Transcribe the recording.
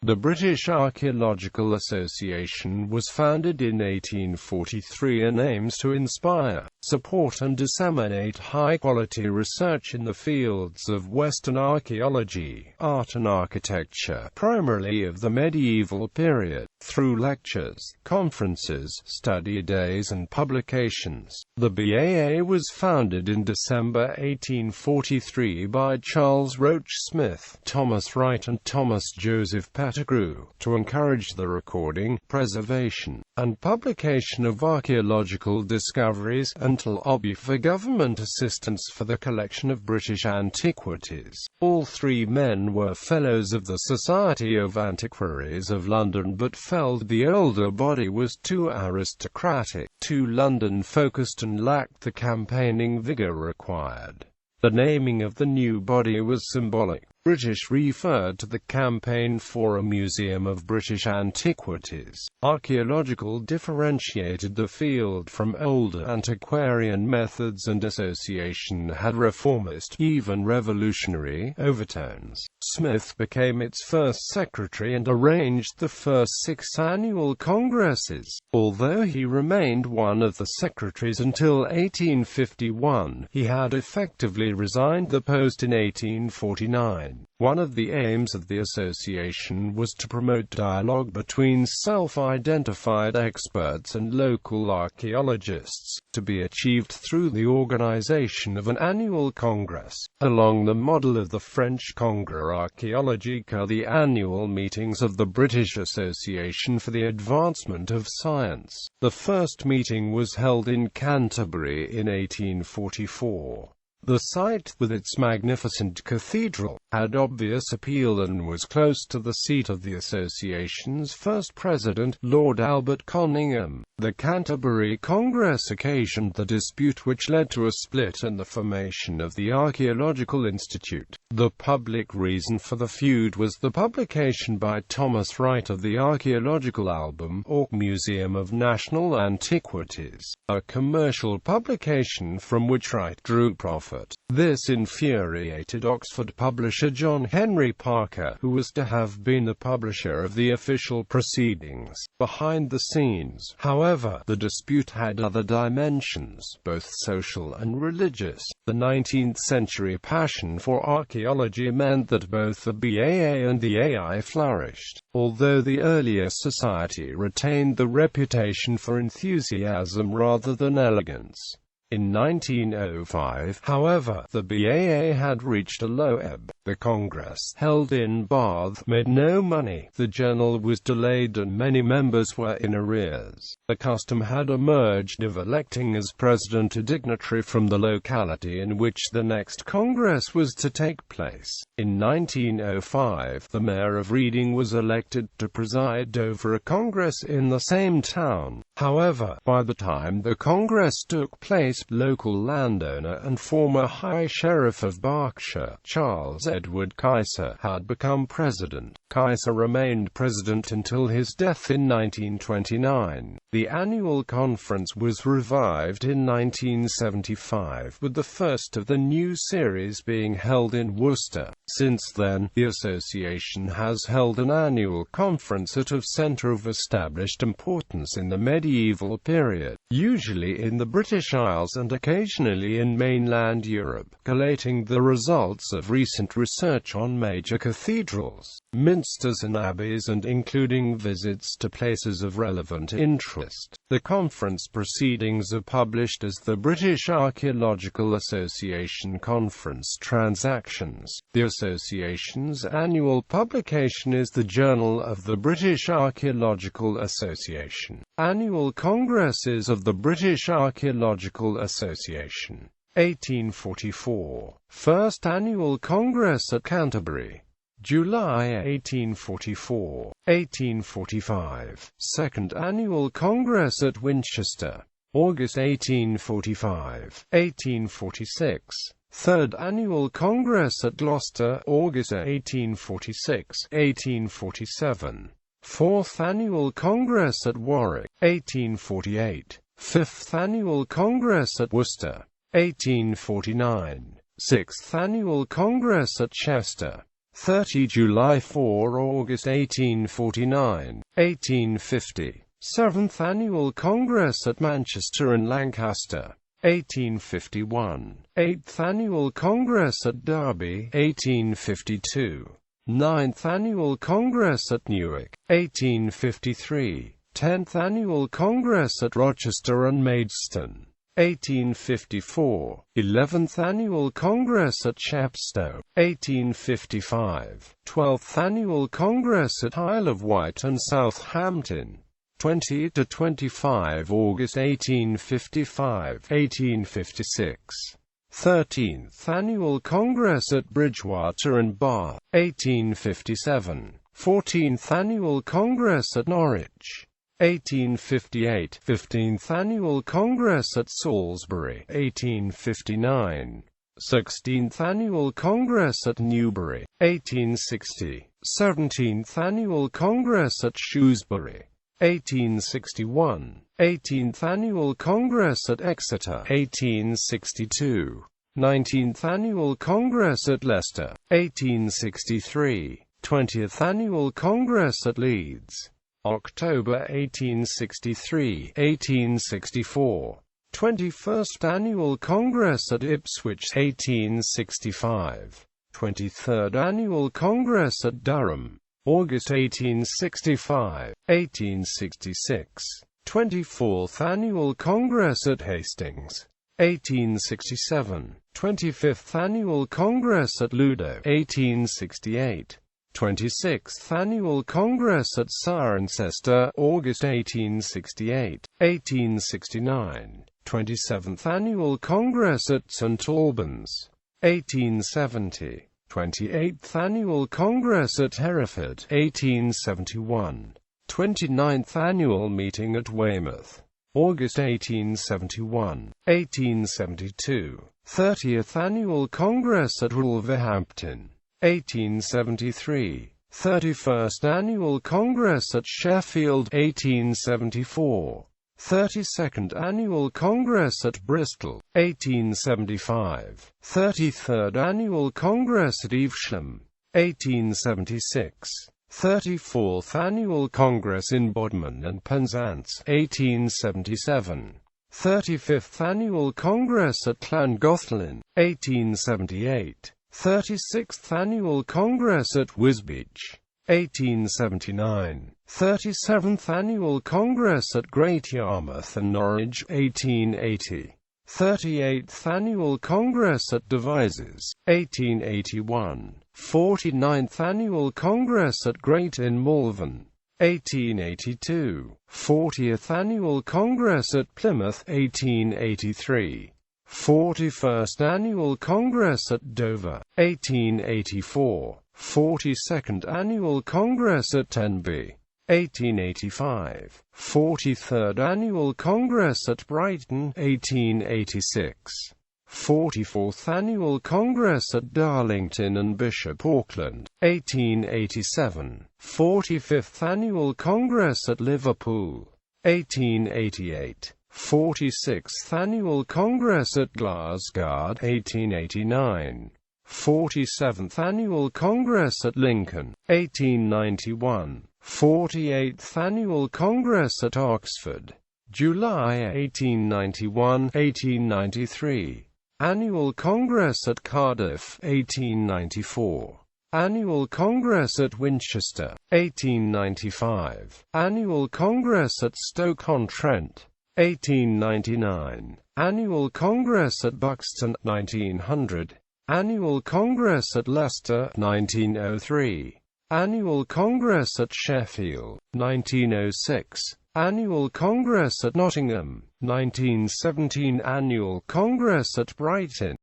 The British Archaeological Association was founded in 1843 and aims to inspire, support and disseminate high-quality research in the fields of Western archaeology, art and architecture, primarily of the medieval period, through lectures, conferences, study days and publications. The BAA was founded in December 1843 by Charles Roach Smith, Thomas Wright and Thomas Joseph Pettigrew, to encourage the recording, preservation, and publication of archaeological discoveries, and to lobby for government assistance for the collection of British antiquities. All three men were Fellows of the Society of Antiquaries of London but felt the older body was too aristocratic, too London-focused and lacked the campaigning vigour required. The naming of the new body was symbolic. British referred to the campaign for a museum of British antiquities. Archaeological differentiated the field from older antiquarian methods, and association had reformist, even revolutionary, overtones. Smith became its first secretary and arranged the first 6 annual congresses. Although he remained one of the secretaries until 1851, he had effectively resigned the post in 1849. One of the aims of the association was to promote dialogue between self-identified experts and local archaeologists, to be achieved through the organization of an annual congress, along the model of the French Congrès archéologique, the annual meetings of the British Association for the Advancement of Science. The first meeting was held in Canterbury in 1844. The site, with its magnificent cathedral, had obvious appeal and was close to the seat of the association's first president, Lord Albert Conyngham. The Canterbury Congress occasioned the dispute which led to a split and the formation of the Archaeological Institute. The public reason for the feud was the publication by Thomas Wright of the archaeological album, or Museum of National Antiquities, a commercial publication from which Wright drew profit. This infuriated Oxford publisher John Henry Parker, who was to have been the publisher of the official proceedings. Behind the scenes, however, the dispute had other dimensions, both social and religious. The 19th-century passion for archaeology meant that both the BAA and the AI flourished, although the earlier society retained the reputation for enthusiasm rather than elegance. In 1905, however, the BAA had reached a low ebb. The Congress, held in Bath, made no money. The journal was delayed and many members were in arrears. The custom had emerged of electing as president a dignitary from the locality in which the next Congress was to take place. In 1905, the mayor of Reading was elected to preside over a Congress in the same town. However, by the time the Congress took place, local landowner and former High Sheriff of Berkshire, Charles Edward Kaiser, had become president. Kaiser remained president until his death in 1929. The annual conference was revived in 1975, with the first of the new series being held in Worcester. Since then, the association has held an annual conference at a centre of established importance in the medieval period, usually in the British Isles and occasionally in mainland Europe, collating the results of recent research on major cathedrals, minsters and abbeys, and including visits to places of relevant interest. The conference proceedings are published as the British Archaeological Association Conference Transactions. The association's annual publication is the Journal of the British Archaeological Association. Annual Congresses of the British Archaeological Association. 1844. First Annual Congress at Canterbury, July 1844. 1845. Second Annual Congress at Winchester, August 1845. 1846. Third Annual Congress at Gloucester, August 1846. 1847. Fourth Annual Congress at Warwick, 1848. Fifth Annual Congress at Worcester, 1849. Sixth Annual Congress at Chester, 30 July 4 August 1849, 1850. 7th Annual Congress at Manchester and Lancaster, 1851. 8th Annual Congress at Derby, 1852. 9th Annual Congress at Newark, 1853. 10th Annual Congress at Rochester and Maidstone, 1854. 11th Annual Congress at Chepstow, 1855. 12th Annual Congress at Isle of Wight and Southampton, 20 to 25 August 1855, 1856. 13th Annual Congress at Bridgewater and Bath, 1857. 14th Annual Congress at Norwich, 1858. 15th Annual Congress at Salisbury, 1859. 16th Annual Congress at Newbury, 1860. 17th Annual Congress at Shrewsbury, 1861. 18th Annual Congress at Exeter, 1862. 19th Annual Congress at Leicester, 1863. 20th Annual Congress at Leeds, October 1863, 1864. 21st Annual Congress at Ipswich, 1865. 23rd Annual Congress at Durham, August 1865, 1866. 24th Annual Congress at Hastings, 1867. 25th Annual Congress at Ludo, 1868. 26th Annual Congress at Cirencester, August 1868, 1869. 27th Annual Congress at St Albans, 1870. 28th Annual Congress at Hereford, 1871. 29th Annual Meeting at Weymouth, August 1871, 1872. 30th Annual Congress at Wolverhampton, 1873. 31st Annual Congress at Sheffield, 1874. 32nd Annual Congress at Bristol, 1875. 33rd Annual Congress at Evesham, 1876. 34th Annual Congress in Bodmin and Penzance, 1877. 35th Annual Congress at Llangollen, 1878. 36th Annual Congress at Wisbech, 1879. 37th Annual Congress at Great Yarmouth and Norwich, 1880. 38th Annual Congress at Devizes, 1881. 49th Annual Congress at Great in Malvern, 1882. 40th Annual Congress at Plymouth, 1883. 41st Annual Congress at Dover, 1884. 42nd Annual Congress at Tenby, 1885. 43rd Annual Congress at Brighton, 1886. 44th Annual Congress at Darlington and Bishop Auckland, 1887. 45th Annual Congress at Liverpool, 1888. 46th Annual Congress at Glasgow, 1889. 47th Annual Congress at Lincoln, 1891. 48th Annual Congress at Oxford, July 1891, 1893. Annual Congress at Cardiff, 1894. Annual Congress at Winchester, 1895. Annual Congress at Stoke-on-Trent, 1899. Annual Congress at Buxton, 1900. Annual Congress at Leicester, 1903. Annual Congress at Sheffield, 1906. Annual Congress at Nottingham, 1917. Annual Congress at Brighton,